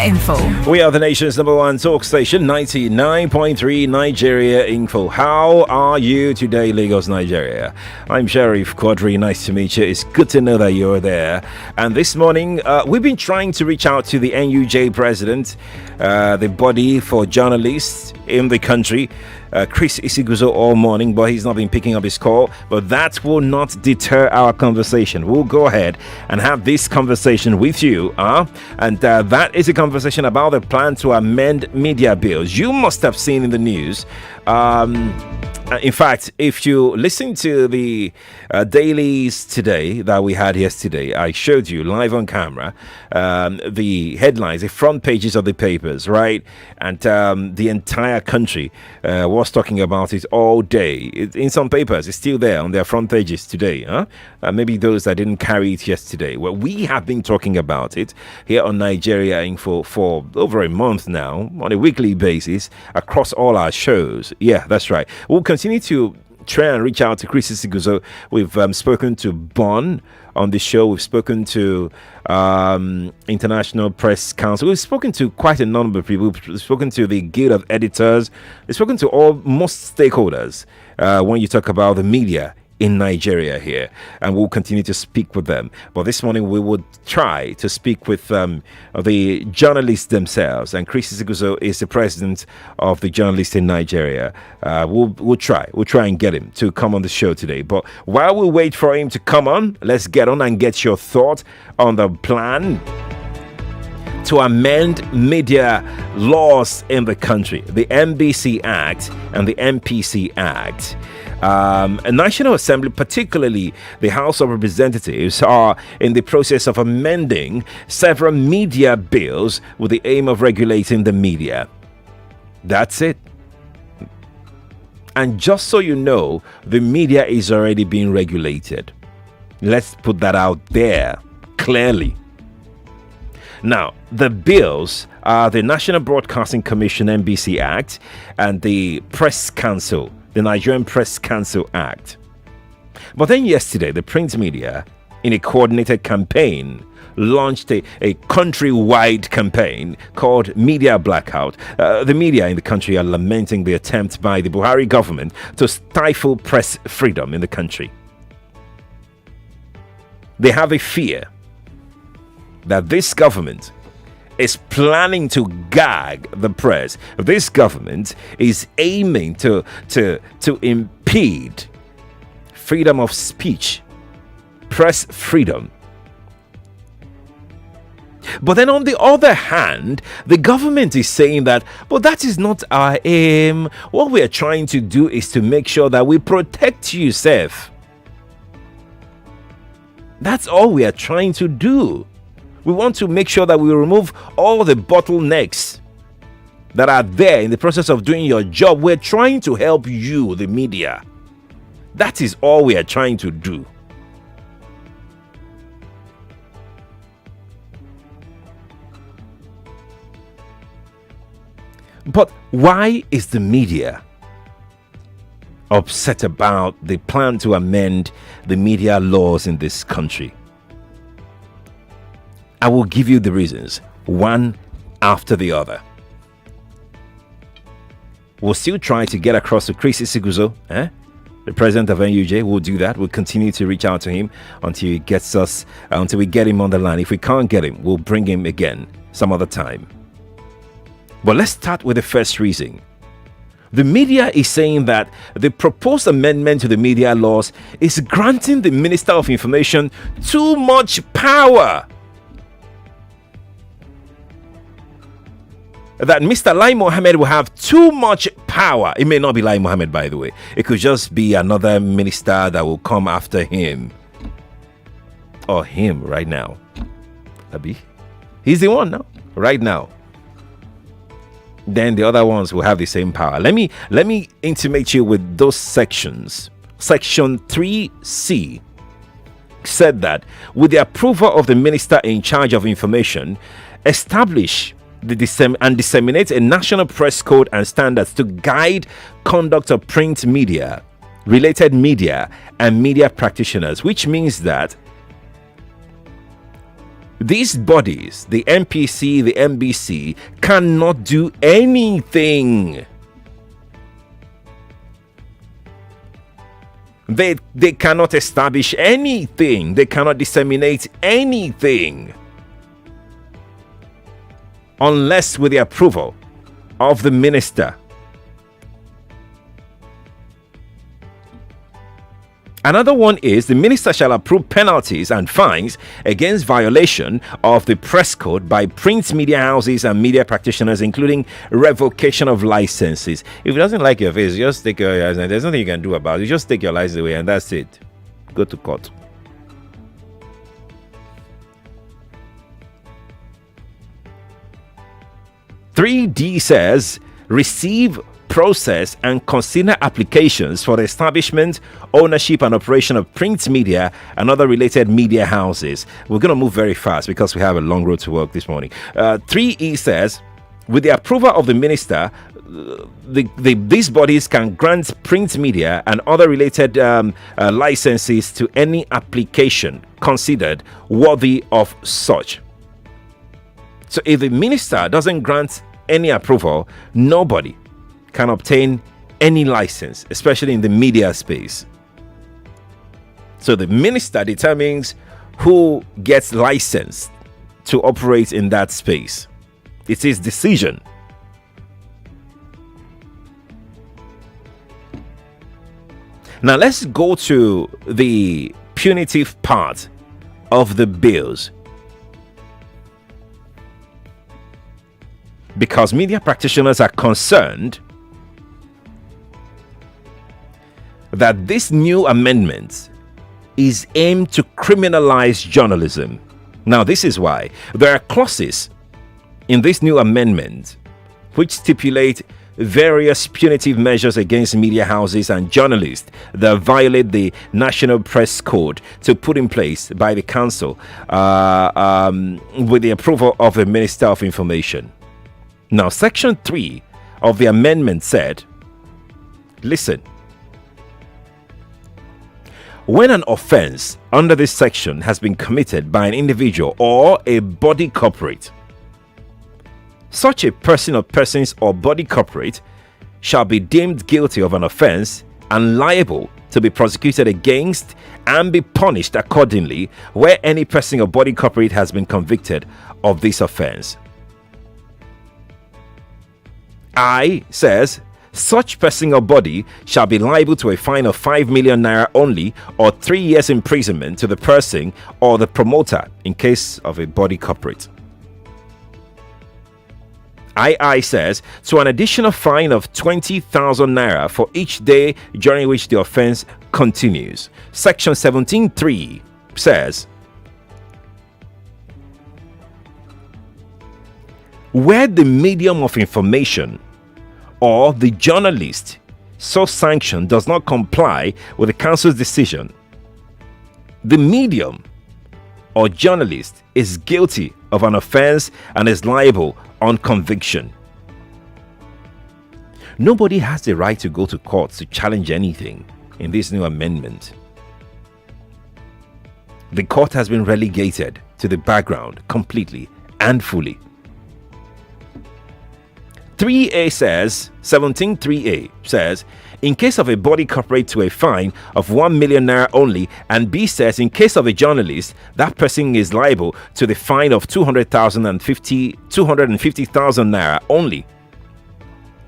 Info. We are the nation's number one talk station, 99.3 Nigeria Info. How are you today, Lagos, Nigeria? I'm Sheriff Quadry. Nice to meet you. It's good to know that you're there. And this morning, we've been trying to reach out to the NUJ president, the body for journalists in the country. Chris Isiguzo all morning, but he's not been picking up his call. But that will not deter our conversation. We'll go ahead and have this conversation with you. And that is a conversation about the plan to amend media bills. You must have seen in the news. In fact, if you listen to the dailies today that we had yesterday, I showed you live on camera the headlines, the front pages of the papers, right? And the entire country was talking about it all day. In some papers, it's still there on their front pages today. Maybe those that didn't carry it yesterday. Well, we have been talking about it here on Nigeria Info for over a month now, on a weekly basis, across all our shows. Yeah, that's right. We'll continue to try and reach out to Chris Isiguzo. We've spoken to Bon on the show. We've spoken to International Press Council. We've spoken to quite a number of people. We've spoken to the Guild of Editors. We've spoken to most stakeholders when you talk about the media in Nigeria here, and we'll continue to speak with them. But this morning we would try to speak with the journalists themselves, and Chris Isiguzo is the president of the journalists in Nigeria. We'll try and get him to come on the show today. But while we wait for him to come on, let's get on and get your thought on the plan to amend media laws in the country, the MBC Act and the MPC Act. A National Assembly, particularly the House of Representatives, are in the process of amending several media bills with the aim of regulating the media. That's it. And just so you know, the media is already being regulated. Let's put that out there clearly. Now, the bills are the National Broadcasting Commission MBC Act and the Press Council, the Nigerian Press Council Act. But then yesterday, the print media, in a coordinated campaign, launched a countrywide campaign called Media Blackout. The media in the country are lamenting the attempt by the Buhari government to stifle press freedom in the country. They have a fear that this government is planning to gag the press. This government is aiming to impede freedom of speech, press freedom. But then on the other hand, the government is saying that, but that is not our aim. What we are trying to do is to make sure that we protect you, safe. That's all we are trying to do. We want to make sure that we remove all the bottlenecks that are there in the process of doing your job. We're trying to help you, the media. That is all we are trying to do. But why is the media upset about the plan to amend the media laws in this country? I will give you the reasons, one after the other. We'll still try to get across to Chris Isiguzo, the president of NUJ. We'll do that. We'll continue to reach out to him until he gets us, until we get him on the line. If we can't get him, we'll bring him again some other time. But let's start with the first reason. The media is saying that the proposed amendment to the media laws is granting the Minister of Information too much power. That Mr. Lai Mohammed will have too much power. It may not be Lai Mohammed, by the way. It could just be another minister that will come after him. Or him right now. Abi? He's the one now. Right now. Then the other ones will have the same power. Let me intimate you with those sections. Section 3C said that with the approval of the minister in charge of information, establish and disseminate a national press code and standards to guide conduct of print media, related media, and media practitioners, which means that These bodies, the MPC, the MBC, cannot do anything. They cannot establish anything. They cannot disseminate anything unless with the approval of the minister. Another one is the minister shall approve penalties and fines against violation of the press code by print media houses and media practitioners, including revocation of licenses. If it doesn't like your face, just take your license. There's nothing you can do about it. You just take your license away and that's it. Go to court. (3D) says receive, process and consider applications for the establishment, ownership and operation of print media and other related media houses. We're going to move very fast because we have a long road to work this morning. 3E says, with the approval of the minister, these bodies can grant print media and other related licenses to any application considered worthy of such. So if the minister doesn't grant any approval, nobody can obtain any license, especially in the media space. So the minister determines who gets licensed to operate in that space. It's his decision. Now let's go to the punitive part of the bills, because media practitioners are concerned that this new amendment is aimed to criminalize journalism. Now, this is why there are clauses in this new amendment which stipulate various punitive measures against media houses and journalists that violate the National Press Code to put in place by the council with the approval of the Minister of Information. Now, Section 3 of the amendment said, listen, when an offense under this section has been committed by an individual or a body corporate, such a person or persons or body corporate shall be deemed guilty of an offense and liable to be prosecuted against and be punished accordingly where any person or body corporate has been convicted of this offense. I says, such person or body shall be liable to a fine of 5 million naira only, or 3 years imprisonment to the person or the promoter in case of a body corporate. II says, to an additional fine of 20,000 naira for each day during which the offense continues. Section 17.3 says, where the medium of information or the journalist so sanctioned does not comply with the council's decision, the medium or journalist is guilty of an offense and is liable on conviction. Nobody has the right to go to court to challenge anything in this new amendment. The court has been relegated to the background completely and fully. 3A says, 17.3A says, in case of a body corporate to a fine of 1 million naira only, and B says, in case of a journalist, that person is liable to the fine of 250,000 naira only.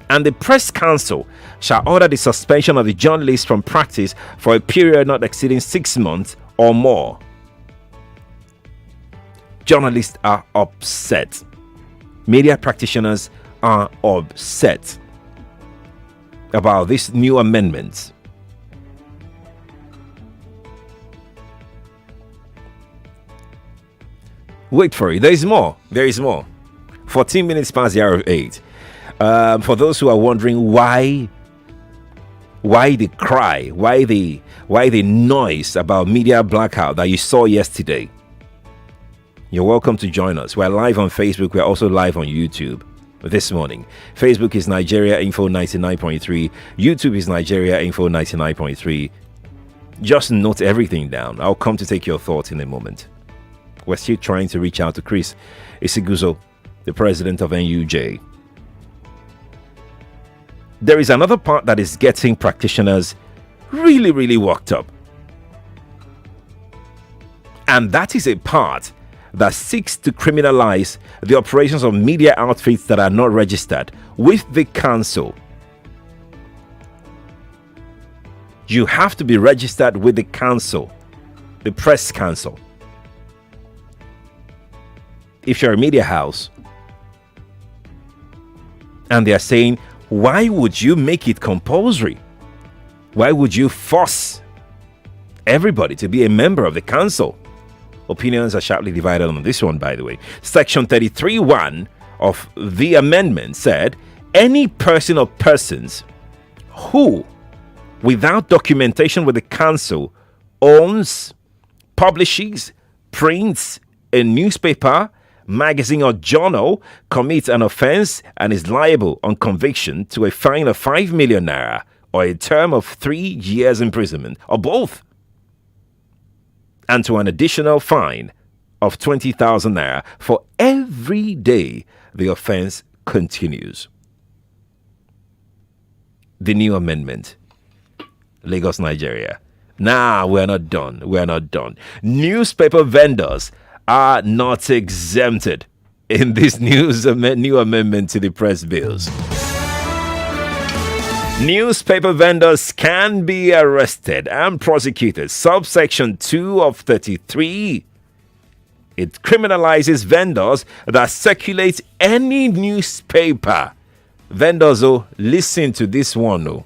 And the Press Council shall order the suspension of the journalist from practice for a period not exceeding 6 months or more. Journalists are upset. Media practitioners are upset about this new amendment. Wait for it. There is more. 14 minutes past the hour of 8. For those who are wondering why the cry, why the noise about media blackout that you saw yesterday, you're welcome to join us. We're live on Facebook. We're also live on YouTube this morning. Facebook is Nigeria Info 99.3. YouTube is Nigeria Info 99.3. Just note everything down. I'll come to take your thoughts in a moment. We're still trying to reach out to Chris Isiguzo, the president of NUJ. There is another part that is getting practitioners really, really worked up. And that is a part that seeks to criminalize the operations of media outfits that are not registered with the council. You have to be registered with the council, the press council. If you're a media house, and they are saying, why would you make it compulsory? Why would you force everybody to be a member of the council? Opinions are sharply divided on this one, by the way. Section 33(1) of the amendment said, any person or persons who, without documentation with the council, owns, publishes, prints a newspaper, magazine, or journal commits an offense and is liable on conviction to a fine of 5 million naira or a term of 3 years imprisonment, or both, and to an additional fine of 20,000 naira for every day the offense continues. The new amendment. Lagos, Nigeria. Nah, we're not done. We're not done. Newspaper vendors are not exempted in this new amendment to the press bills. Newspaper vendors can be arrested and prosecuted. Subsection 2 of 33. It criminalizes vendors that circulate any newspaper. Vendors, oh, listen to this one, oh.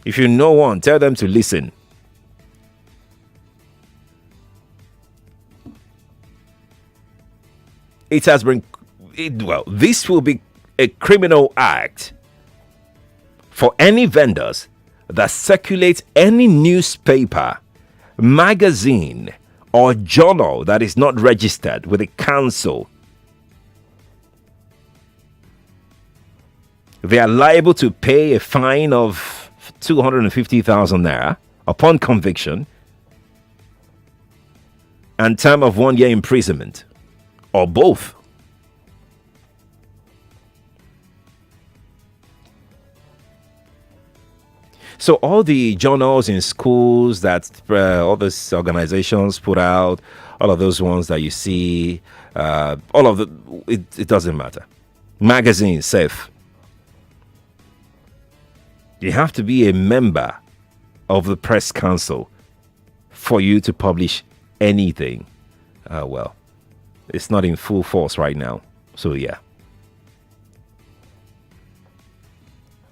If you know one, tell them to listen. This will be a criminal act for any vendors that circulate any newspaper, magazine, or journal that is not registered with the council. They are liable to pay a fine of 250,000 naira upon conviction and term of 1 year imprisonment, or both. So all the journals in schools that all these organizations put out, all of those ones that you see, it doesn't matter. Magazines, safe. You have to be a member of the press council for you to publish anything. It's not in full force right now. So yeah.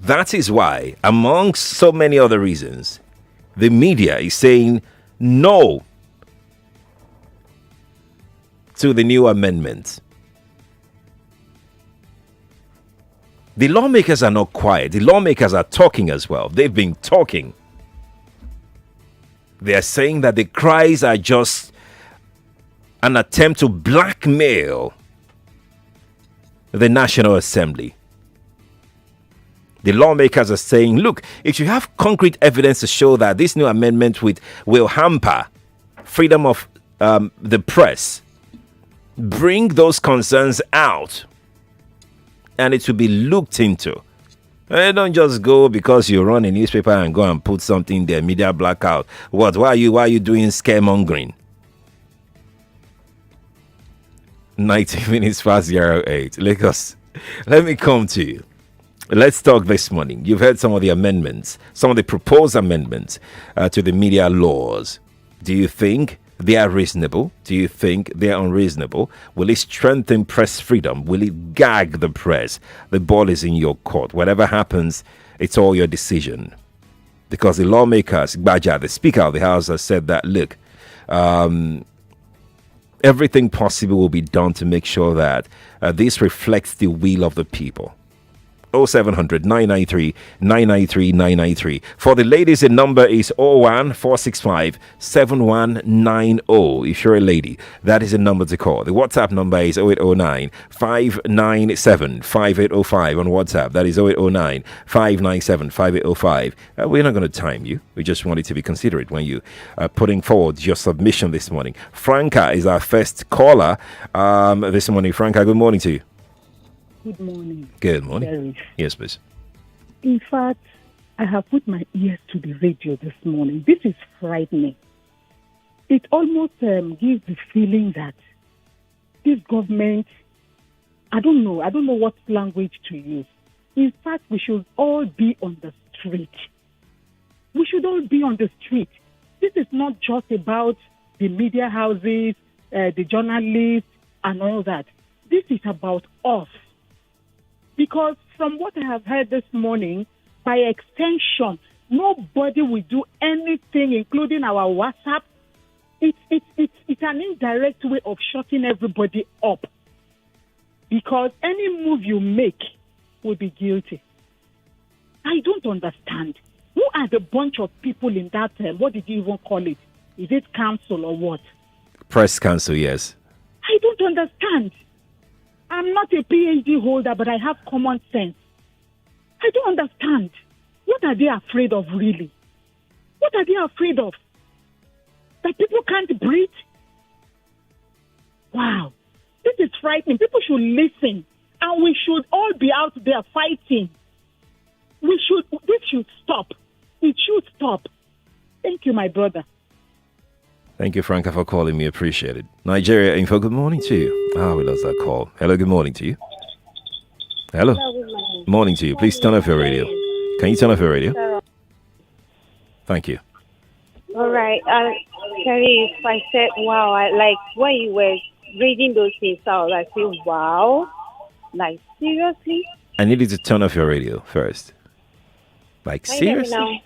That is why, among so many other reasons, the media is saying no to the new amendment. The lawmakers are not quiet. The lawmakers are talking as well. They've been talking. They are saying that the cries are just an attempt to blackmail the National Assembly. The lawmakers are saying, look, if you have concrete evidence to show that this new amendment will hamper freedom of the press, bring those concerns out and it will be looked into. And don't just go because you run a newspaper and go and put something there, media blackout. What? Why are you doing scaremongering? 90 minutes past 08. Lagos, let me come to you. Let's talk this morning. You've heard some of the amendments, some of the proposed amendments to the media laws. Do you think they are reasonable? Do you think they are unreasonable? Will it strengthen press freedom? Will it gag the press? The ball is in your court. Whatever happens, it's all your decision. Because the lawmakers, Baja, the Speaker of the House, has said that, look, everything possible will be done to make sure that this reflects the will of the people. 0700 993 993 993. For the ladies, the number is 01 465 7190. If you're a lady, that is the number to call. The WhatsApp number is 0809 597 5805 on WhatsApp. That is 0809 597 5805. We're not going to time you. We just wanted to be considerate when you are putting forward your submission this morning. Franca is our first caller this morning. Franca, good morning to you. Good morning. Good morning. Sheriff. Yes, please. In fact, I have put my ears to the radio this morning. This is frightening. It almost gives the feeling that this government, I don't know what language to use. In fact, we should all be on the street. We should all be on the street. This is not just about the media houses, the journalists, and all that. This is about us. Because from what I have heard this morning, by extension, nobody will do anything, including our WhatsApp. It's an indirect way of shutting everybody up. Because any move you make will be guilty. I don't understand. Who are the bunch of people in that, what did you even call it? Is it council or what? Press council, yes. I don't understand. I'm not a PhD holder, but I have common sense. I don't understand. What are they afraid of, really? What are they afraid of? That people can't breathe? Wow. This is frightening. People should listen. And we should all be out there fighting. This should stop. It should stop. Thank you, my brother. Thank you, Franca, for calling me. Appreciate it. Nigeria Info, good morning to you. We lost that call. Hello, good morning to you. Hello. Morning to you. Please turn off your radio. Can you turn off your radio? Thank you. All right. Sheriff, I said, wow. When you were reading those things out, I said, wow. Like, seriously? I need you to turn off your radio first. Like, seriously?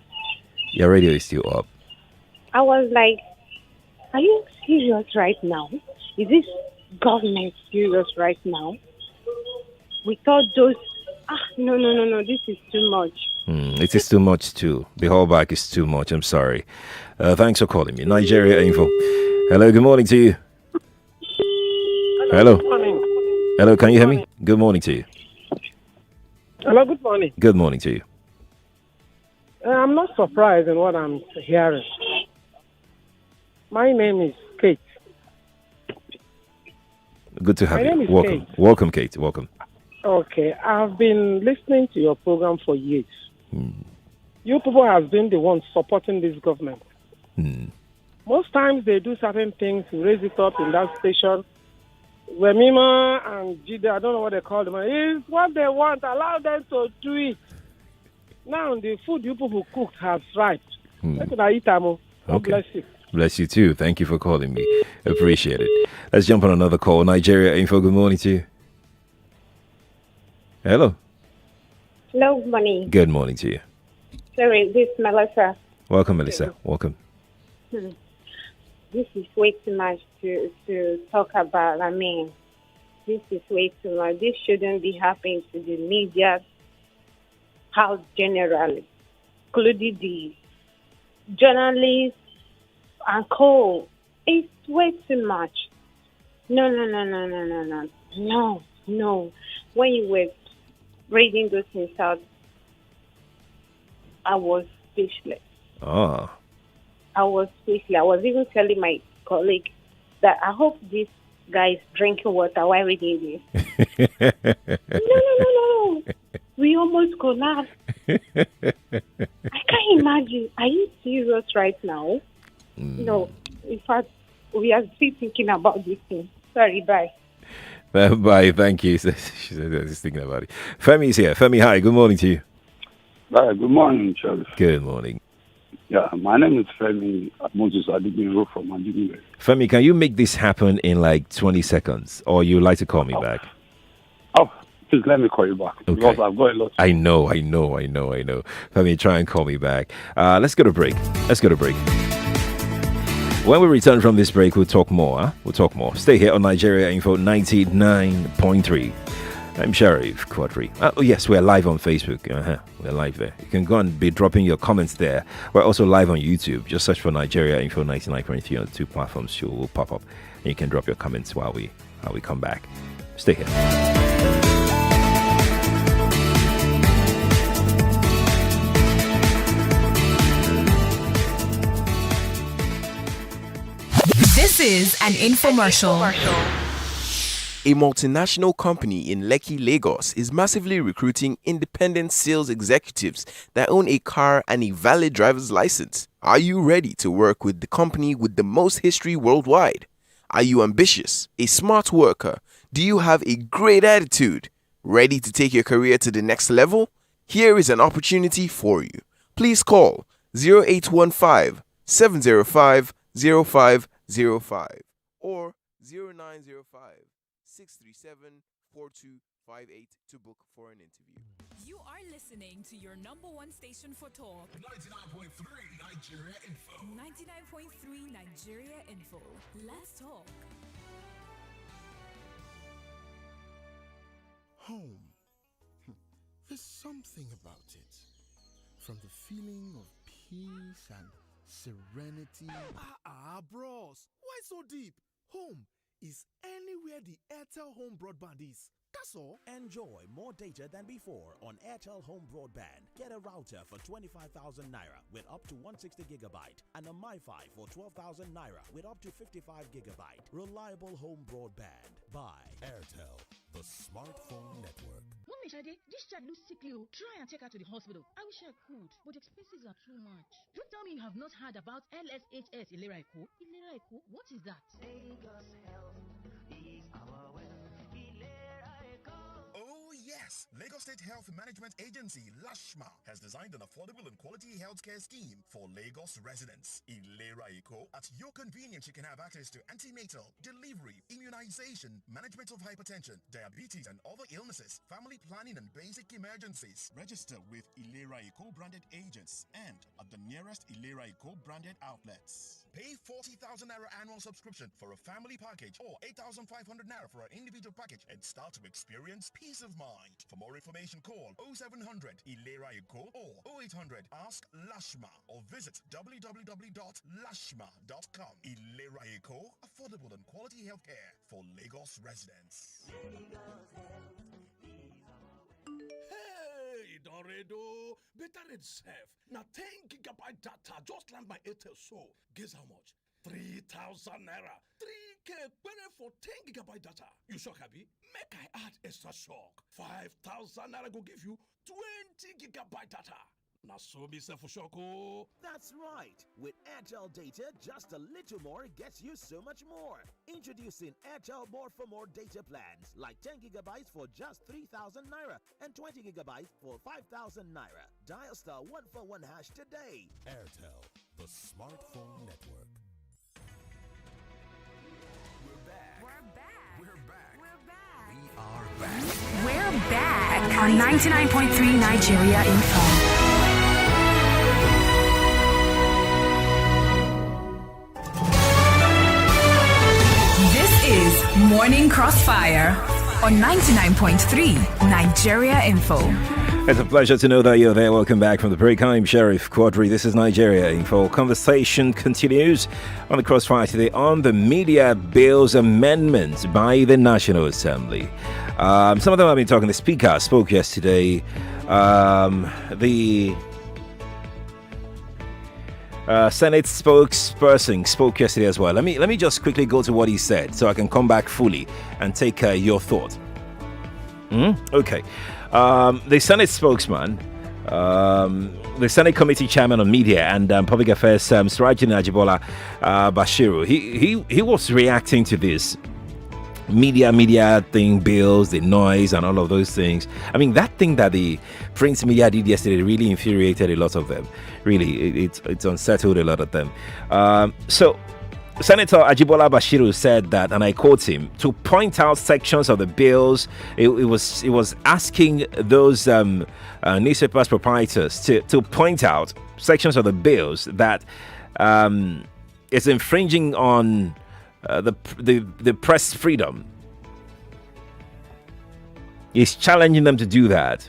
Your radio is still up. I was like, are you serious right now? Is this government serious right now? We thought those... No, this is too much. It is too much too. The whole back is too much. I'm sorry. Thanks for calling me. Nigeria Info. Hello, good morning to you. Hello. Good morning. Hello, can you hear me? Good morning to you. Hello, good morning. Good morning to you. I'm not surprised in what I'm hearing. My name is Kate. Good to have My name you. is Welcome. Kate. Welcome, Kate. Welcome. Okay, I've been listening to your program for years. You people have been the ones supporting this government. Most times they do certain things, raise it up in that station. Wemima and Jide, I don't know what they call them. It's what they want. Allow them to do it. Now the food you people cooked has ripe. Okay. Bless you. Bless you too. Thank you for calling me. Appreciate it. Let's jump on another call. Nigeria Info, good morning to you. Hello. Hello, good morning. Good morning to you. Sorry, this is Melissa. Welcome, Melissa. Welcome. This is way too much to talk about. I mean, this is way too much. This shouldn't be happening to the media house generally, including the journalists and co. It's way too much. No. When you were reading those things out, I was speechless. Ah. I was speechless. I was even telling my colleague that I hope this guy is drinking water while reading this. No. We almost collapsed. I can't imagine. Are you serious right now? No. In fact, we are still thinking about this thing. Sorry, bye. Bye, thank you. She said she's thinking about it. Femi is here. Femi, hi. Good morning to you. Good morning, Charles. Good morning. Yeah, my name is Femi Moses Adigunro from Adigunro. Femi, can you make this happen in like 20 seconds? Or you like to call me back? Please let me call you back. Okay. Because I've got a lot. I know. Femi, try and call me back. Let's go to break. When we return from this break, we'll talk more. We'll talk more. Stay here on Nigeria Info 99.3. I'm Sheriff Quadry. Oh, yes, we're live on Facebook. We're live there. You can go and be dropping your comments there. We're also live on YouTube. Just search for Nigeria Info 99.3 on the two platforms. Show will pop up. And you can drop your comments while we come back. Stay here. This is an infomercial. A multinational company in Lekki, Lagos is massively recruiting independent sales executives that own a car and a valid driver's license. Are you ready to work with the company with the most history worldwide? Are you ambitious, a smart worker? Do you have a great attitude? Ready to take your career to the next level? Here is an opportunity for you. Please call 0815 705 0505 or 0905 637-4258 to book for an interview. You are listening to your number one station for talk. 99.3 Nigeria Info. 99.3 Nigeria Info. Let's talk. Home. There's something about it. From the feeling of peace and serenity. Bros. Why so deep? Home is anywhere the Airtel Home Broadband is. That's all. Enjoy more data than before on Airtel Home Broadband. Get a router for 25,000 naira with up to 160 gigabyte and a MiFi for 12,000 naira with up to 55 gigabyte. Reliable home broadband by Airtel, the smartphone network. Mommy Shade, this child looks sickly. Try and take her to the hospital. I wish I could, but the expenses are too much. Don't tell me you have not heard about LSHS Ilera Eko. Ilera Eko? What is that? Lagos Health is our wealth. Ilera Eko. Oh yes, Lagos State Health Management Agency, LASHMA, has designed an affordable and quality healthcare scheme for Lagos residents. Ilera Eko, at your convenience, you can have access to antenatal, delivery, immunization, management of hypertension, diabetes and other illnesses, family planning and basic emergencies. Register with Ilera Eko branded agents and at the nearest Ilera Eko branded outlets. Pay 40,000 naira annual subscription for a family package or 8,500 naira for an individual package and start to experience peace of mind. For more information, call 0700 Ilera Eko or 0800 Ask Lashma or visit www.lashma.com. Ilera Eko, affordable and quality healthcare for Lagos residents. Hey, Doredo, better itself. Now 10 gigabyte data just land my Airtel so. Guess how much? 3,000 naira. 3K for 10 gigabyte data. You shock, Abi? Make I add extra shock. 5,000 naira go give you 20 gigabyte data. Now so me for shock. That's right. With Airtel data, just a little more gets you so much more. Introducing Airtel More for More data plans, like 10 gigabytes for just 3,000 naira and 20 gigabytes for 5,000 naira. Dial star 141 hash today. Airtel, the smartphone network. We're back. We are back. We're back on 99.3 Nigeria Info. This is Morning Crossfire on 99.3 Nigeria Info. It's a pleasure to know that you're there. Welcome back from the break. I'm Sheriff Quadry. This is Nigeria Info. Conversation continues on the Crossfire today on the media bills amendments by the National Assembly. Some of them have been talking. The Speaker spoke yesterday. The Senate spokesperson spoke yesterday as well. Let me just quickly go to what he said so I can come back fully and take your thought. Okay. The Senate spokesman, the Senate Committee Chairman on Media and Public Affairs, Surajin Ajibola Bashiru, he was reacting to this media thing, bills, the noise and all of those things. I mean, that thing that the print media did yesterday really infuriated a lot of them. Really, it's unsettled a lot of them. So Senator Ajibola Bashiru said that, and I quote him, to point out sections of the bills. It was asking those newspapers proprietors to point out sections of the bills that is infringing on the press freedom. He's challenging them to do that.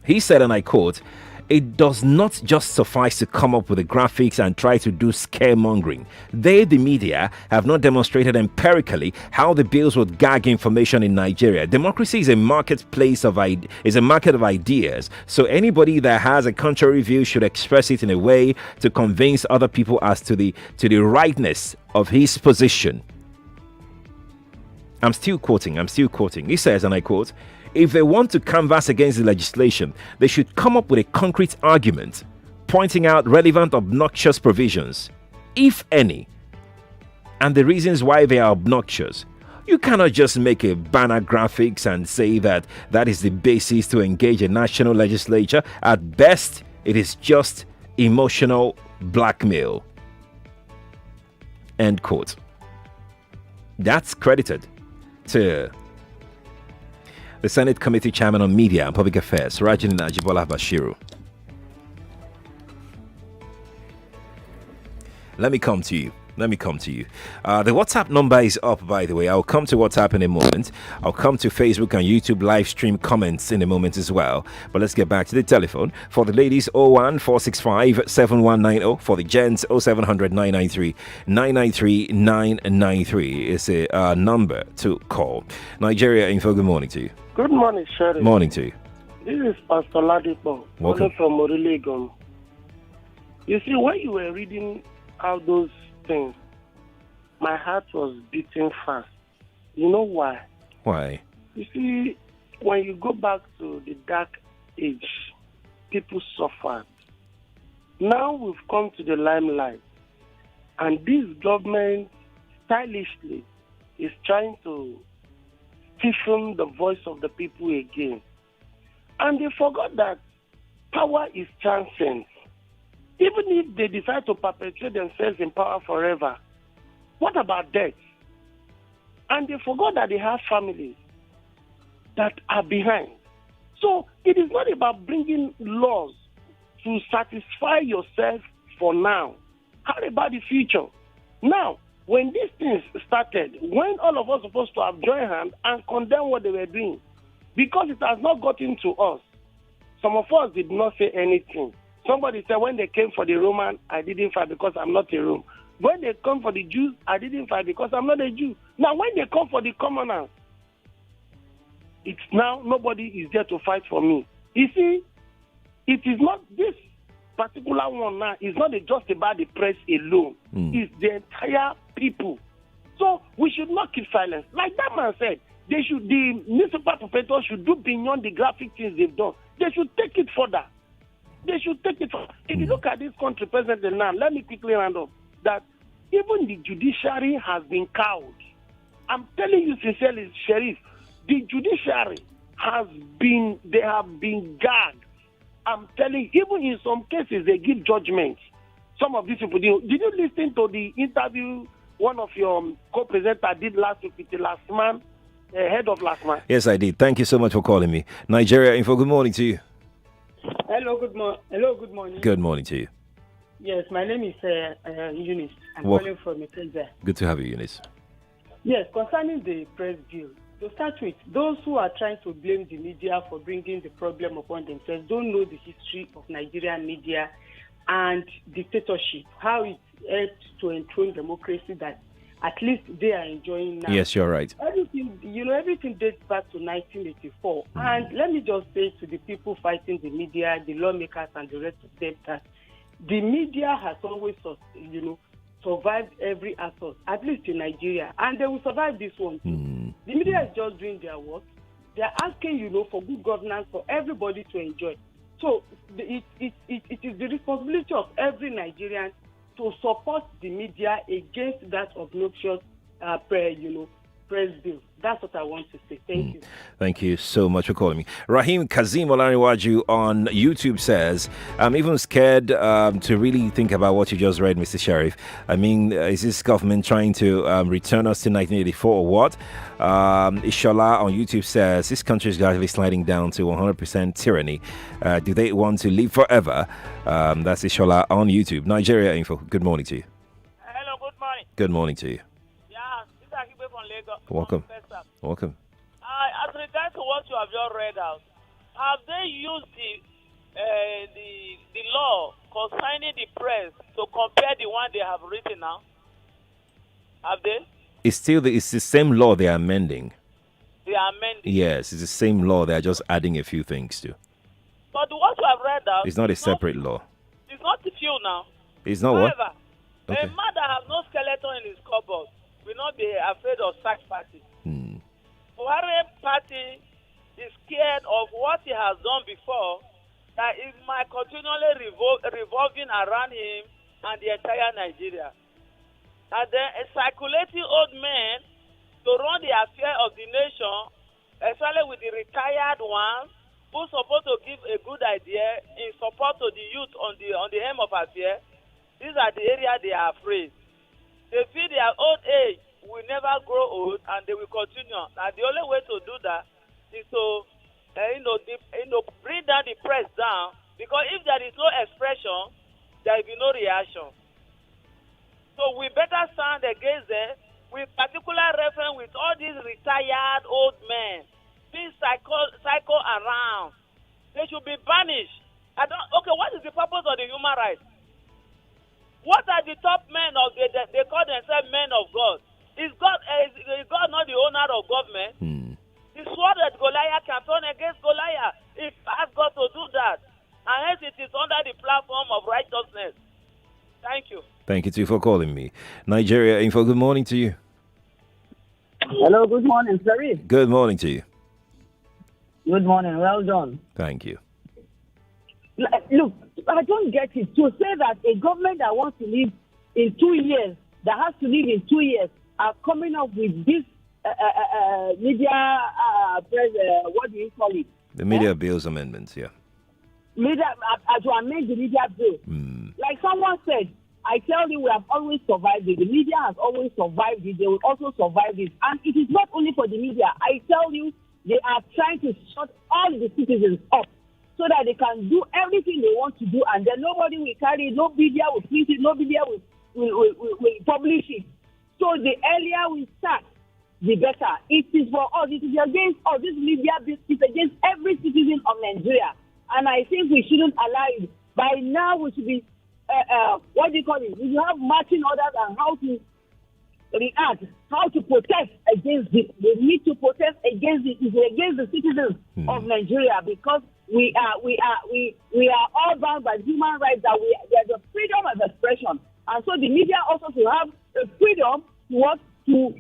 He said, and I quote, "It does not just suffice to come up with the graphics and try to do scaremongering. They, the media, have not demonstrated empirically how the bills would gag information in Nigeria. Democracy is a marketplace is a market of ideas. So anybody that has a contrary view should express it in a way to convince other people as to the rightness of his position." I'm still quoting. He says, and I quote, "If they want to canvass against the legislation, they should come up with a concrete argument, pointing out relevant obnoxious provisions, if any, and the reasons why they are obnoxious. You cannot just make a banner graphics and say that is the basis to engage a national legislature. At best, it is just emotional blackmail." End quote. That's credited to the Senate Committee Chairman on Media and Public Affairs, Rajin Ajibola Bashiru. Let me come to you. The WhatsApp number is up, by the way. I'll come to WhatsApp in a moment. I'll come to Facebook and YouTube live stream comments in a moment as well. But let's get back to the telephone. For the ladies, 014657190. For the gents, 0700 993 993 is a number to call. Nigeria Info, good morning to you. Good morning, Sherry. Morning to you. This is Pastor Ladipo, Welcome. from Morilegon. You see, when you were reading out those things, my heart was beating fast. You know why? Why? You see, when you go back to the dark age, people suffered. Now we've come to the limelight, and this government stylishly is trying to stiffen the voice of the people again. And they forgot that power is transient. Even if they decide to perpetuate themselves in power forever, what about death? And they forgot that they have families that are behind. So it is not about bringing laws to satisfy yourself for now. How about the future? Now, when these things started, when all of us were supposed to have joined hands and condemn what they were doing, because it has not gotten to us, some of us did not say anything. Somebody said, when they came for the Roman, I didn't fight because I'm not a Roman. When they come for the Jews, I didn't fight because I'm not a Jew. Now, when they come for the commoners, it's now nobody is there to fight for me. You see, it is not this particular one now. It's not just about the press alone. It's the entire people. So we should not keep silence. Like that man said, the municipal perpetrators should do beyond the graphic things they've done. They should take it further. If you look at this country presently now, let me quickly round up that even the judiciary has been cowed. I'm telling you sincerely, Sheriff, the judiciary have been gagged. I'm telling you, even in some cases, they give judgment. Some of these people, did you listen to the interview one of your co-presenters did last week with the last man, head of last man? Yes, I did. Thank you so much for calling me. Nigeria Info, good morning to you. Hello, good morning. Good morning to you. Yes, my name is Eunice. I'm Well- calling from Ikeja. Good to have you, Eunice. Yes, concerning the press bill, to start with, those who are trying to blame the media for bringing the problem upon themselves don't know the history of Nigerian media and dictatorship, how it helped to enthrone democracy that at least they are enjoying now. Yes, you're right. Everything dates back to 1984. And let me just say to the people fighting the media, the lawmakers and the rest of them, that the media has always, survived every assault, at least in Nigeria, and they will survive this one too. The media is just doing their work. They are asking, for good governance for everybody to enjoy. So it is the responsibility of every Nigerian to support the media against that obnoxious press bill. That's what I want to say. Thank you. Thank you so much for calling me. Rahim Kazim Olaniwaju on YouTube says, I'm even scared to really think about what you just read, Mr. Sheriff. I mean, is this government trying to return us to 1984 or what? Ishola on YouTube says, this country is gradually sliding down to 100% tyranny. Do they want to live forever? That's Ishola on YouTube. Nigeria Info, good morning to you. Hello, good morning. Good morning to you. Yeah, this is Akibe from Lagos. Welcome. Welcome. as regards to what you have just read out, have they used the law concerning the press to compare the one they have written now? Have they? It's the same law they are amending. They are amending. Yes, it's the same law. They are just adding a few things to. But what you have read out, It's not a separate law. it's not the few now. It's not what? However, Okay. a man that has no skeleton in his cupboard will not be afraid of such party. Buhari party is scared of what he has done before, that it might continually revolving around him and the entire Nigeria. And then a circulating old man to run the affair of the nation, especially with the retired ones, who's supposed to give a good idea in support to the youth on the hem of affair. These are the areas they are afraid. They feel their old age will never grow old and they will continue. And the only way to do that is to bring down the press down, because if there is no expression, there will be no reaction. So we better stand against them with particular reference with all these retired old men being cycle around. They should be banished. Okay, what is the purpose of the human rights? What are the top men of they call themselves men of God? Is God not the owner of government? He swore that Goliath can turn against Goliath. If asked God to do that, and hence it is under the platform of righteousness. Thank you. Thank you too for calling me. Nigeria Info, good morning to you. Hello, good morning, Sari. Good morning to you. Good morning, well done. Thank you. Look, I don't get it. To say that a government that wants to live in 2 years, that has to live in 2 years, are coming up with this media, what do you call it? The media bills amendments, yeah. Media, to amend the media bill. Like someone said, I tell you, we have always survived it. The media has always survived it. They will also survive it. And it is not only for the media. I tell you, they are trying to shut all the citizens up so that they can do everything they want to do, and then nobody will carry it, no media will print it, no media will publish it. So the earlier we start, the better. It is for us. It is against us. This media is against every citizen of Nigeria. And I think we shouldn't allow it. By now, we should be, what do you call it? We should have marching orders on how to react, how to protest against it. We need to protest against it. It's against the citizens of Nigeria, because we are all bound by human rights, that there's a freedom of expression. And so the media also should have the freedom to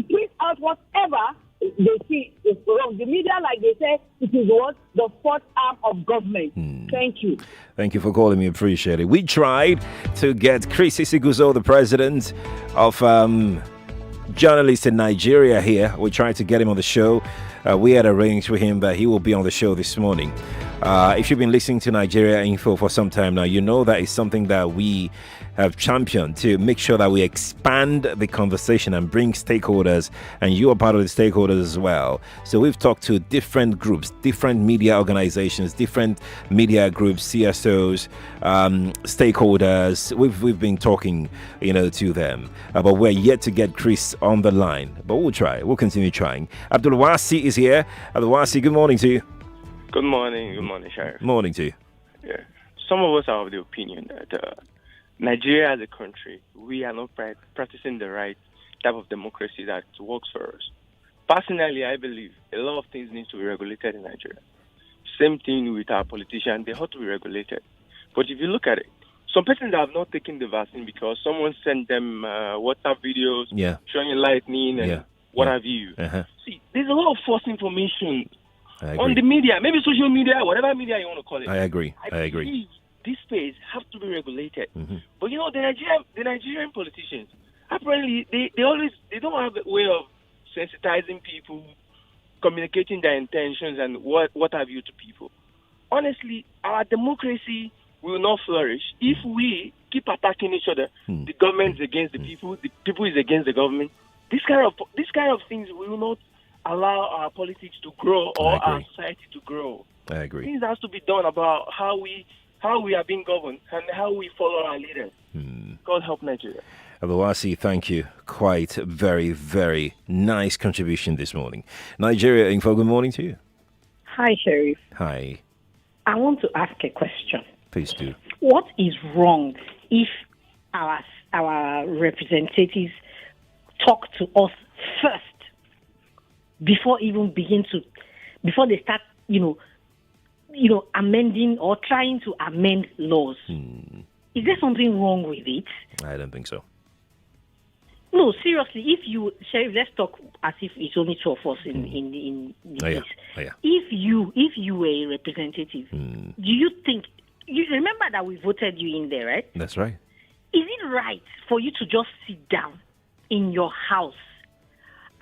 print out whatever they see is wrong. The media, like they say, it is what? The fourth arm of government. Thank you. Thank you for calling me. Appreciate it. We tried to get Chris Isiguzo, the president of journalists in Nigeria, here. We tried to get him on the show. We had arranged with him that he will be on the show this morning. If you've been listening to Nigeria Info for some time now, you know that is something that we have championed to make sure that we expand the conversation and bring stakeholders, and you are part of the stakeholders as well. So we've talked to different groups, different media organizations, different media groups, CSOs, stakeholders. We've been talking, to them, but we're yet to get Chris on the line. But we'll try. We'll continue trying. Abdul Wasi is here. Abdul Wasi, good morning to you. Good morning, Sheriff. Morning to you. Yeah. Some of us are of the opinion that Nigeria as a country, we are not practicing the right type of democracy that works for us. Personally, I believe a lot of things need to be regulated in Nigeria. Same thing with our politicians, they ought to be regulated. But if you look at it, some persons have not taken the vaccine because someone sent them WhatsApp videos showing lightning and what have you. See, there's a lot of false information on the media, maybe social media, whatever media you want to call it. I agree. I believe this space have to be regulated. But the Nigerian politicians, apparently they don't have a way of sensitizing people, communicating their intentions and what have you to people. Honestly, our democracy will not flourish if we keep attacking each other. The government is against the people is against the government. This kind of things will not allow our politics to grow or our society to grow. I agree. Things has to be done about how we are being governed and how we follow our leaders. God help Nigeria. Abawasi, thank you. Quite a very, very nice contribution this morning. Nigeria Info, good morning to you. Hi, Sheriff. Hi. I want to ask a question. Please do. What is wrong if our representatives talk to us first before they start, amending or trying to amend laws? Is there something wrong with it? I don't think so. No, seriously, Sheriff, let's talk as if it's only two of us in this. If you were a representative, do you think, you remember that we voted you in there, right? That's right. Is it right for you to just sit down in your house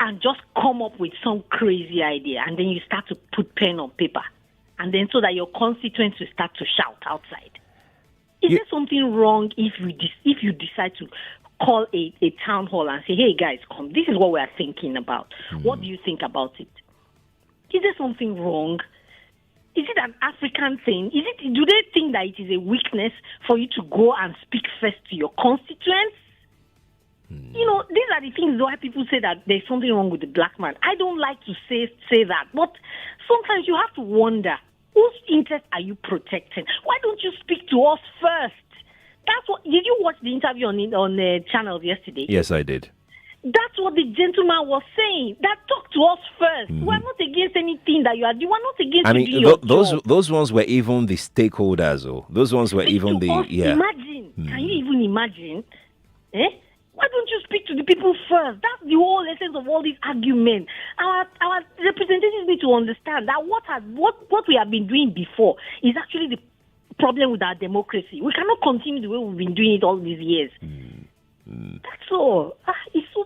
and just come up with some crazy idea and then you start to put pen on paper and then so that your constituents will start to shout outside? Is there something wrong if you decide to call a town hall and say, hey guys, come, this is what we are thinking about. What do you think about it? Is there something wrong? Is it an African thing? Do they think that it is a weakness for you to go and speak first to your constituents? These are the things why people say that there's something wrong with the black man. I don't like to say that, but sometimes you have to wonder, whose interest are you protecting? Why don't you speak to us first? That's what. Did you watch the interview on the channel yesterday? Yes, I did. That's what the gentleman was saying. That talk to us first. We're not against anything that you are doing. We're not against. I mean, those ones were even the stakeholders. Oh, those ones were even the Imagine. Can you even imagine? Why don't you speak to the people first? That's the whole essence of all these arguments. Our representatives need to understand that what we have been doing before is actually the problem with our democracy. We cannot continue the way we've been doing it all these years. That's all. It's so.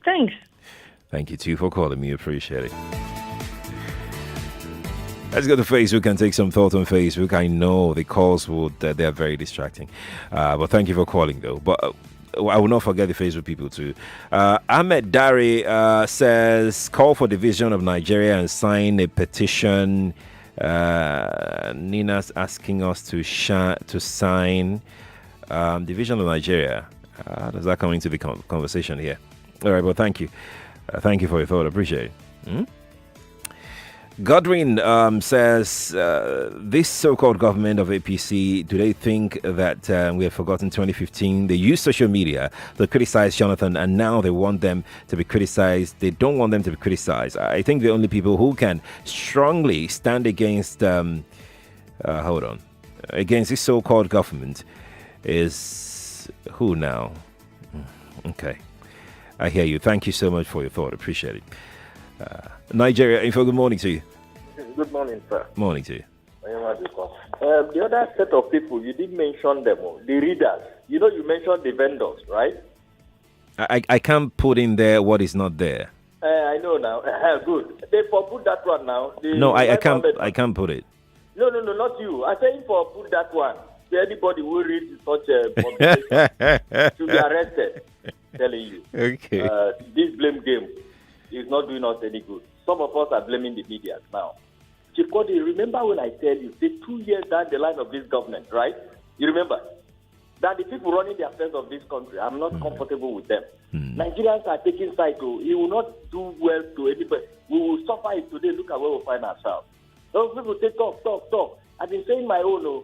Thanks. Thank you too for calling me. Appreciate it. Let's go to Facebook and take some thoughts on Facebook. I know the calls they are very distracting, but thank you for calling though. But I will not forget the Facebook people too. Ahmed Dari says, call for division of Nigeria and sign a petition. Nina's asking us to sign division of Nigeria. How does that come into the conversation here? All right, well, thank you. Thank you for your thought. I appreciate it. Godwin says, this so-called government of APC, do they think that we have forgotten 2015? They used social media to criticize Jonathan, and now they want them to be criticized. They don't want them to be criticized. I think the only people who can strongly stand against, against this so-called government is who now? Okay. I hear you. Thank you so much for your thought. Appreciate it. Nigeria Info, good morning to you. Good morning, sir. Morning to you. The other set of people, you did mention them, the readers. You mentioned the vendors, right? I can't put in there what is not there. I know now. Good. They put that one now. No, I can't put it. No, not you. I say put that one. Anybody who reads such a publication should be arrested. Telling you. Okay. This blame game is not doing us any good. Some of us are blaming the media now. Chief Quadry, remember when I tell you, the 2 years down the line of this government, right? You remember? That the people running the affairs of this country, I'm not comfortable with them. Nigerians are taking cycle. It will not do well to anybody. We will suffer it today. Look at where we find ourselves. Those people say talk. I've been saying my own.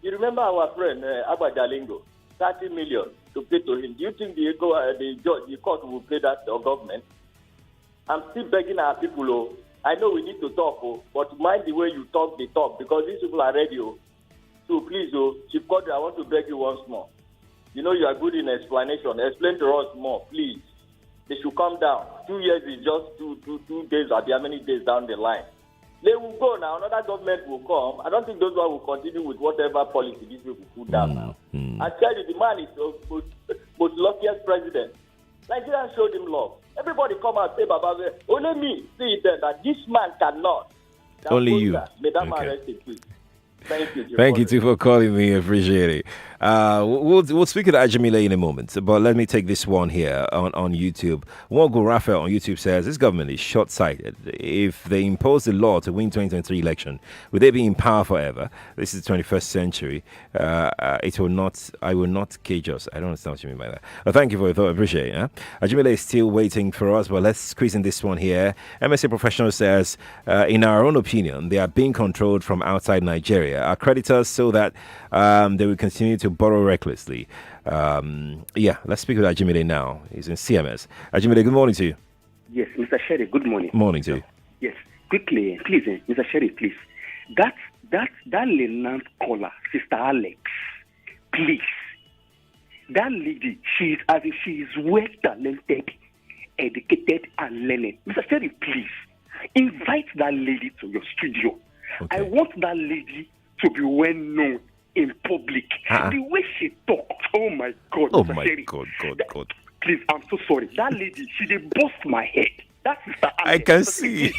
You remember our friend, Abba Jalingo, 30 million to pay to him. Do you think the court will pay that to government? I'm still begging our people, I know we need to talk, but mind the way you talk, they talk, because these people are ready. So please, Chief Quadry, I want to beg you once more. You are good in explanation. Explain to us more, please. They should come down. 2 years is just two days, or how many days down the line. They will go now. Another government will come. I don't think those ones will continue with whatever policy these people put down now. I tell you, the man is the most luckiest president. Nigerians showed him love. Everybody come and say, Baba, only me see it then that this man cannot. Only you. May that man rest in peace. Thank you. Thank you too for calling me. Appreciate it. We'll speak to Ajamile in a moment, but let me take this one here on YouTube. Wogo Raphael on YouTube says this government is short-sighted. If they impose the law to win 2023 election, will they be in power forever? This is the 21st century. It will not. I will not cage us. I don't understand what you mean by that. Thank you for your thought. I appreciate it. Ajamile is still waiting for us, but let's squeeze in this one here. MSA Professional says, in our own opinion, they are being controlled from outside Nigeria. Our creditors so that they will continue to borrow recklessly. Let's speak with Ajimile now. He's in CMS. Ajimile, good morning to you. Yes, Mr. Sherry, good morning. Morning to you. Yes, quickly, please, Mr. Sherry, please. That Leland caller, Sister Alex, please. That lady, she is well talented, educated, and learning. Mr. Sherry, please invite that lady to your studio. Okay. I want that lady to be well known in public. The way she talks, oh my God. Oh Mr. my Sherry, God. Please, I'm so sorry. That lady, she did bust my head. That's Sister Alex. I can see.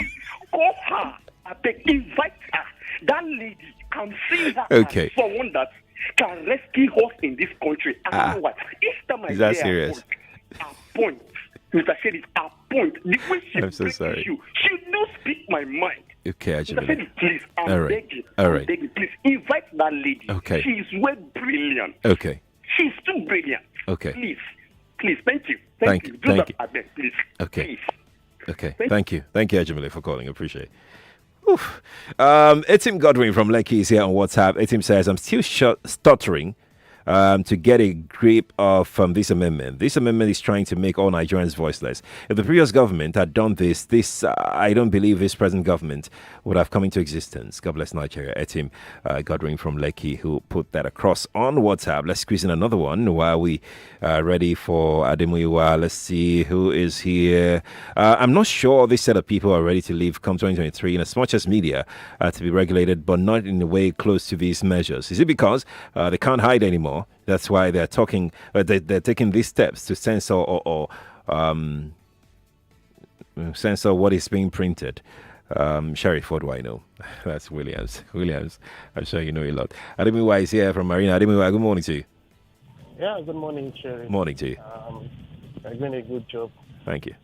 Call her. I beg, invite her. That lady can see her Okay. as someone that can rescue us in this country. And you know what? Each time I Is that hear serious? her point, Mr. Sherry, her point, the way she I'm so brings sorry. you, she don't speak my mind. Okay, Mr. Ajimile. Sherry, please, I'm All right. begging. All I'm right. begging. Please, invite that lady. Okay. She is well brilliant. Okay. She's too brilliant. Okay. Please, thank you. Thank you. Do Thank that, you. I beg, please. Okay. Please. Okay. Thank you. Thank you, Ajimile, for calling. I appreciate it. Etim Godwin from Lekki is here on WhatsApp. Etim says, I'm still stuttering to get a grip of this amendment. This amendment is trying to make all Nigerians voiceless. If the previous government had done this, I don't believe this present government would have come into existence. God bless Nigeria. Etim Godwin from Lekki, who put that across on WhatsApp. Let's squeeze in another one while we are ready for Ademuyiwa. Let's see who is here. I'm not sure this set of people are ready to leave come 2023 in as much as media to be regulated, but not in a way close to these measures. Is it because they can't hide anymore? That's why they're talking. They're taking these steps to censor or censor what is being printed. Sheriff, what do I know? That's Williams. I'm sure you know a lot. Ademiwa is here from Marina. Ademiwa, good morning to you. Yeah, good morning, Sherry. Morning to you. You're doing a good job. Thank you.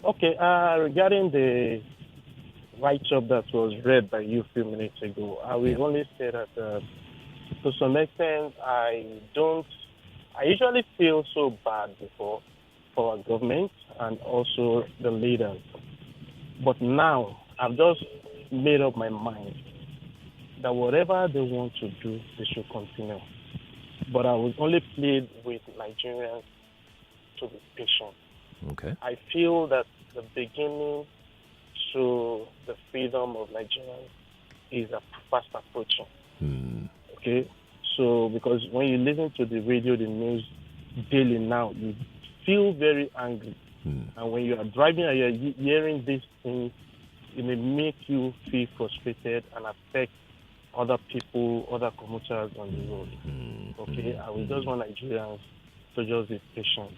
Okay, regarding the write-up that was read by you a few minutes ago, I will only say that to some extent, I usually feel so bad before for our government and also the leaders. But now, I've just made up my mind that whatever they want to do, they should continue. But I will only plead with Nigerians to be patient. Okay. I feel that the beginning to the freedom of Nigerians is fast approaching. Okay? So, because when you listen to the radio, the news daily now, you feel very angry. And when you are driving and you're hearing these things, it may make you feel frustrated and affect other people, other commuters on the road. Okay? And we just want Nigerians to just be patient.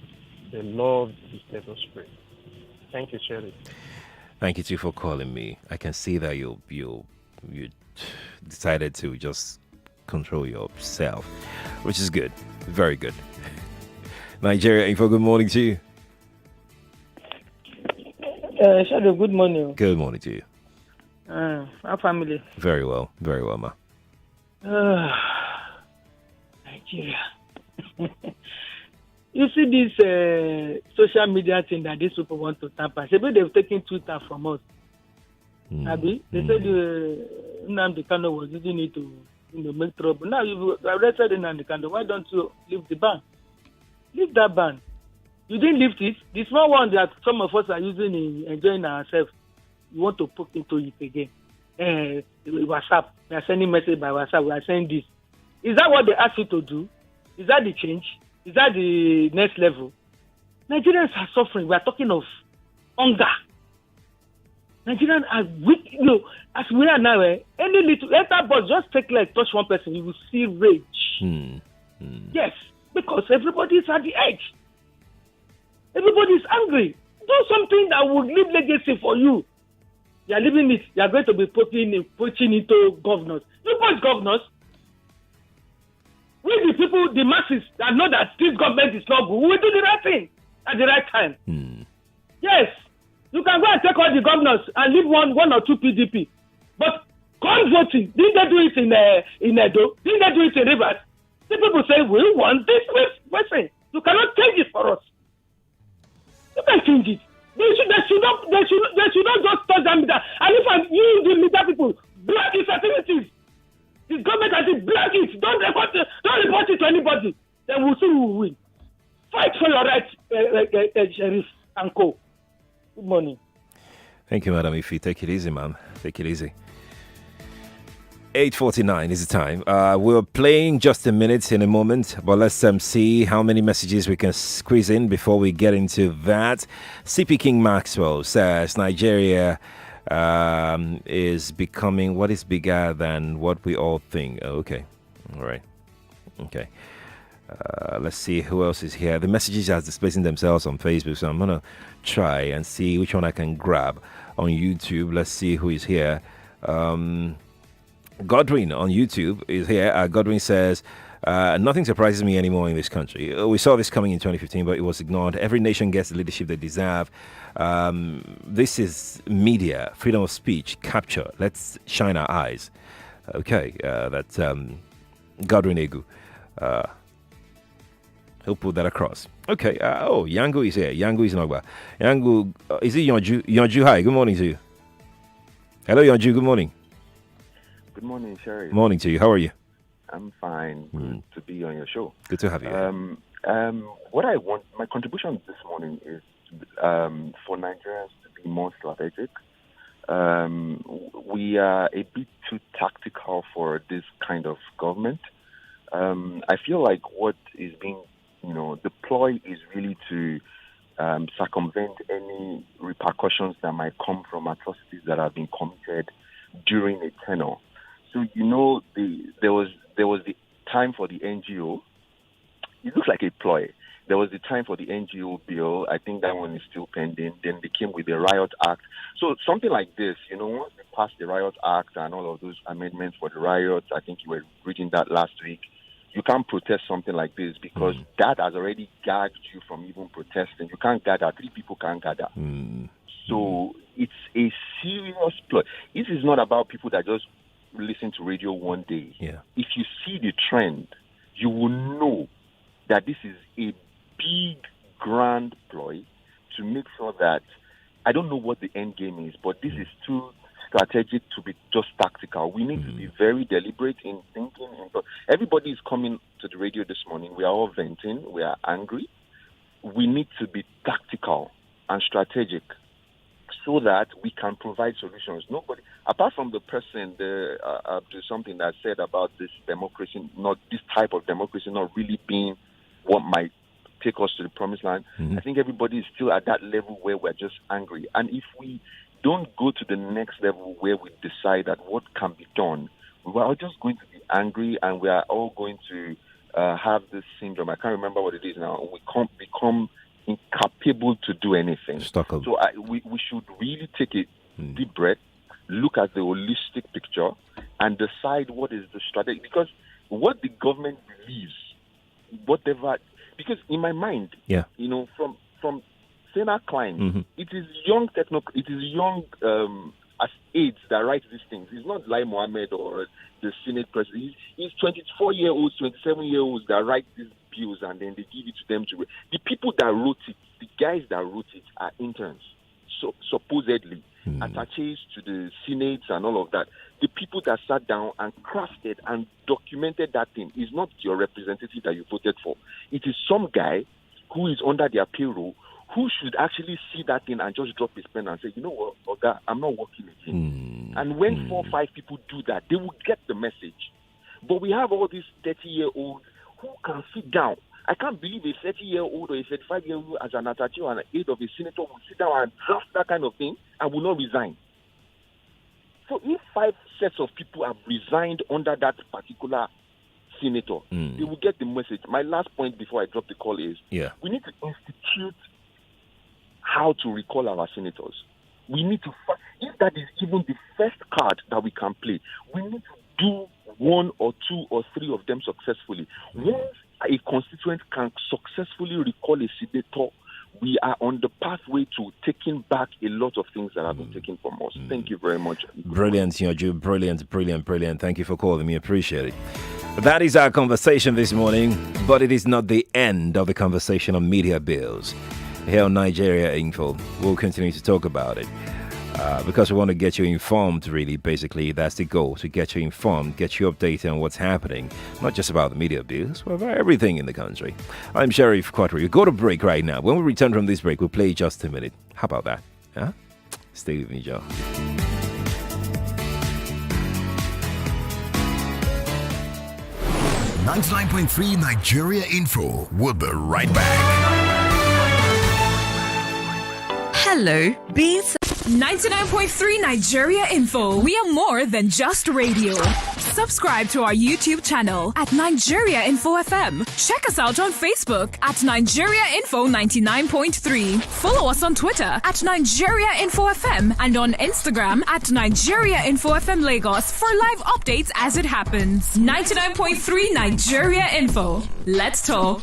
They love the status quo. Thank you, Sherry. Thank you too for calling me. I can see that you decided to just control yourself, which is good, very good. Nigeria Info, good morning to you. Shadow, good morning. Good morning to you. Our family. Very well, ma. Nigeria. You see this social media thing that these people want to tamper. Maybe they've taken Twitter from us. Abi, they said Nnamdi Kanu was using it to make trouble. Now you've arrested Nnamdi Kanu. Why don't you leave the ban? Leave that ban. You didn't lift it. The small one that some of us are using in enjoying ourselves, you want to poke into it again. WhatsApp. We are sending message by WhatsApp. We are saying this. Is that what they asked you to do? Is that the change? Is that the next level? Nigerians are suffering. We are talking of hunger. Nigerians are weak. As we are now, any little enter bus, just take touch one person, you will see rage. Yes, because everybody is at the edge. Everybody is angry. Do something that would leave legacy for you. You are leaving it. You are going to be poaching into governors. You poach governors. We the people, the masses that know that this government is not good, we will do the right thing at the right time. Yes, you can go and take all the governors and leave one or two PDP. But come voting, didn't they do it in Edo? Didn't they do it in Rivers? The people say, we want this person. You cannot change it for us. You can change it. They should not just touch them. And if you, the media people, block these activities. The government has to block it. Don't report it to anybody. Then we'll see who will win. Fight for your rights, Sheriff and Co. Good morning. Thank you, Madam Ifi. Take it easy, man. Take it easy. 8:49 is the time. We're playing just a minute in a moment, but let's see how many messages we can squeeze in before we get into that. CP King Maxwell says Nigeria is becoming what is bigger than what we all think. Okay. All right. Okay. Let's see who else is here. The messages are displaying themselves on Facebook, so I'm going to try and see which one I can grab on YouTube. Let's see who is here. Godwin on YouTube is here. Godwin says, nothing surprises me anymore in this country. We saw this coming in 2015, but it was ignored. Every nation gets the leadership they deserve. This is media, freedom of speech, capture. Let's shine our eyes. Okay, that's Godwin Egu. He'll put that across. Okay, Yango is here. Yango is in Ogba. Yango, is it Yonju? Yonju, hi, good morning to you. Hello, Yonju, good morning. Good morning, Sherry. Morning to you. How are you? I'm fine. Good to be on your show. Good to have you. What I want, my contribution this morning is for Nigerians to be more strategic. We are a bit too tactical for this kind of government. I feel like what is being, the ploy is really to circumvent any repercussions that might come from atrocities that have been committed during a tenure. So, there was the time for the NGO. It looks like a ploy. There was the time for the NGO bill. I think that one is still pending. Then they came with the Riot Act. So something like this, once they passed the Riot Act and all of those amendments for the riots, I think you were reading that last week, you can't protest something like this because that has already gagged you from even protesting. You can't gather. 3 people can't gather. So it's a serious ploy. This is not about people that just listen to radio one day. Yeah. If you see the trend, you will know that this is a big, grand ploy to make sure that, I don't know what the end game is, but this is too strategic to be just tactical. We need to be very deliberate in thinking. Everybody is coming to the radio this morning. We are all venting. We are angry. We need to be tactical and strategic so that we can provide solutions. Nobody, apart from the person, something that said about this democracy, not this type of democracy, not really being what might take us to the promised land. I think everybody is still at that level where we're just angry. And if we don't go to the next level where we decide that what can be done, we are just going to be angry and we are all going to have this syndrome. I can't remember what it is now. We can't become incapable to do anything. Stockholm. So we should really take a deep breath, look at the holistic picture, and decide what is the strategy. Because what the government believes, whatever, because in my mind, from Sena Klein, it is young as aides that write these things. It's not Lai Mohammed or the Senate president. It's 24-year-olds, 27-year-olds that write these bills and then they give it to them to read. The people that wrote it, the guys that wrote it are interns, so supposedly attaches to the Senate and all of that. The people that sat down and crafted and documented that thing is not your representative that you voted for. It is some guy who is under their payroll who should actually see that thing and just drop his pen and say, you know what, Oga, I'm not working again. And when 4 or 5 people do that, they will get the message. But we have all these 30-year-olds who can sit down. I can't believe a 30-year-old or a 35-year-old as an attaché or an aide of a senator will sit down and draft that kind of thing and will not resign. So if 5 sets of people have resigned under that particular senator, they will get the message. My last point before I drop the call is we need to institute how to recall our senators. We need to, if that is even the first card that we can play, we need to do 1 or 2 or 3 3 of them successfully. Once a constituent can successfully recall a senator, we are on the pathway to taking back a lot of things that have been taken from us. Thank you very much. Brilliant, Yonju. Brilliant. Thank you for calling me. Appreciate it. That is our conversation this morning, but it is not the end of the conversation on media bills. Here on Nigeria Info, we'll continue to talk about it because we want to get you informed, really. Basically, that's the goal, to get you informed, get you updated on what's happening, not just about the media bills, but about everything in the country. I'm Sheriff Quadry. We'll go to break right now. When we return from this break, we'll play Just a Minute. How about that? Huh? Stay with me, Joe. 99.3 Nigeria Info. We'll be right back. Hello, Bees. 99.3 Nigeria Info. We are more than just radio. Subscribe to our YouTube channel at Nigeria Info FM. Check us out on Facebook at Nigeria Info 99.3. Follow us on Twitter at Nigeria Info FM and on Instagram at Nigeria Info FM Lagos for live updates as it happens. 99.3 Nigeria Info. Let's talk.